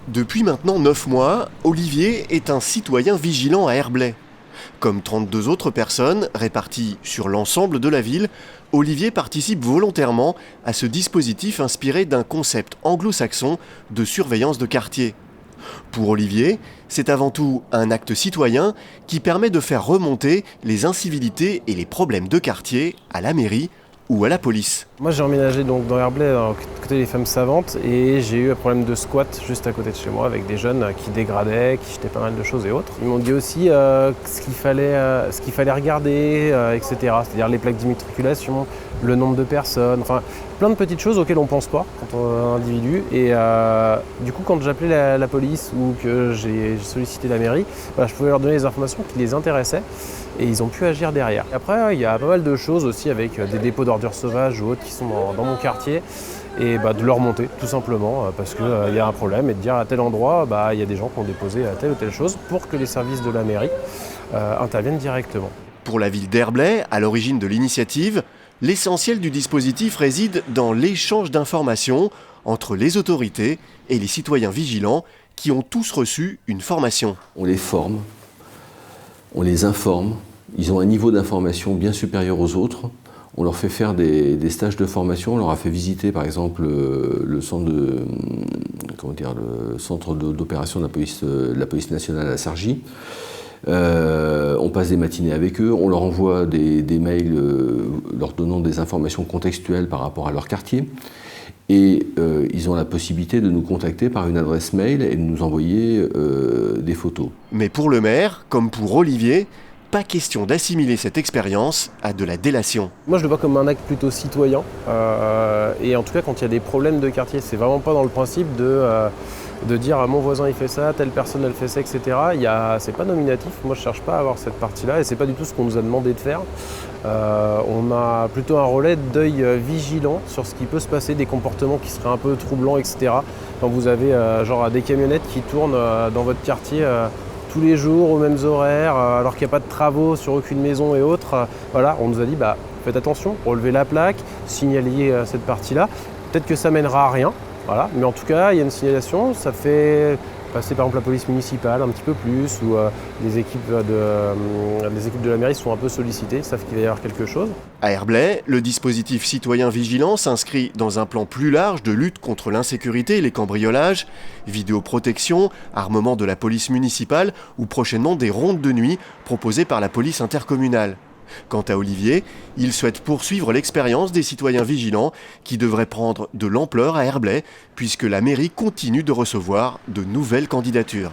Depuis maintenant 9 mois, Olivier est un citoyen vigilant à Herblay. Comme 32 autres personnes réparties sur l'ensemble de la ville, Olivier participe volontairement à ce dispositif inspiré d'un concept anglo-saxon de surveillance de quartier. Pour Olivier, c'est avant tout un acte citoyen qui permet de faire remonter les incivilités et les problèmes de quartier à la mairie ou à la police. Moi j'ai emménagé donc dans Herblay, côté des femmes savantes, et j'ai eu un problème de squat juste à côté de chez moi avec des jeunes qui dégradaient, qui jetaient pas mal de choses et autres. Ils m'ont dit aussi ce qu'il fallait regarder, etc. C'est-à-dire les plaques d'immatriculation, le nombre de personnes, enfin plein de petites choses auxquelles on pense pas quand on est un individu. Et du coup quand j'appelais la police ou que j'ai sollicité la mairie, je pouvais leur donner les informations qui les intéressaient. Et ils ont pu agir derrière. Après, il y a pas mal de choses aussi avec des dépôts d'ordures sauvages ou autres qui sont dans mon quartier. Et de leur monter, tout simplement, parce qu'il y a un problème et de dire à tel endroit, il y a des gens qui ont déposé telle ou telle chose pour que les services de la mairie interviennent directement. Pour la ville d'Herblay, à l'origine de l'initiative, l'essentiel du dispositif réside dans l'échange d'informations entre les autorités et les citoyens vigilants qui ont tous reçu une formation. On les forme, on les informe, ils ont un niveau d'information bien supérieur aux autres. On leur fait faire des stages de formation, on leur a fait visiter par exemple le centre d'opération de la police nationale à Cergy. On passe des matinées avec eux, on leur envoie des mails leur donnant des informations contextuelles par rapport à leur quartier. Et ils ont la possibilité de nous contacter par une adresse mail et de nous envoyer des photos. Mais pour le maire, comme pour Olivier, pas question d'assimiler cette expérience à de la délation. Moi je le vois comme un acte plutôt citoyen. Et en tout cas quand il y a des problèmes de quartier, c'est vraiment pas dans le principe de dire mon voisin il fait ça, telle personne elle fait ça, etc. C'est pas nominatif, moi je cherche pas à avoir cette partie-là et c'est pas du tout ce qu'on nous a demandé de faire. On a plutôt un relais d'œil vigilant sur ce qui peut se passer, des comportements qui seraient un peu troublants, etc. Quand vous avez des camionnettes qui tournent dans votre quartier tous les jours aux mêmes horaires, alors qu'il n'y a pas de travaux sur aucune maison et autres, on nous a dit faites attention, relevez la plaque, signaliez cette partie-là. Peut-être que ça mènera à rien. Voilà. Mais en tout cas, il y a une signalisation, ça fait passer par exemple la police municipale un petit peu plus, ou les équipes de la mairie sont un peu sollicitées, savent qu'il va y avoir quelque chose. À Herblay, le dispositif citoyen vigilant s'inscrit dans un plan plus large de lutte contre l'insécurité et les cambriolages, vidéoprotection, armement de la police municipale ou prochainement des rondes de nuit proposées par la police intercommunale. Quant à Olivier, il souhaite poursuivre l'expérience des citoyens vigilants qui devrait prendre de l'ampleur à Herblay puisque la mairie continue de recevoir de nouvelles candidatures.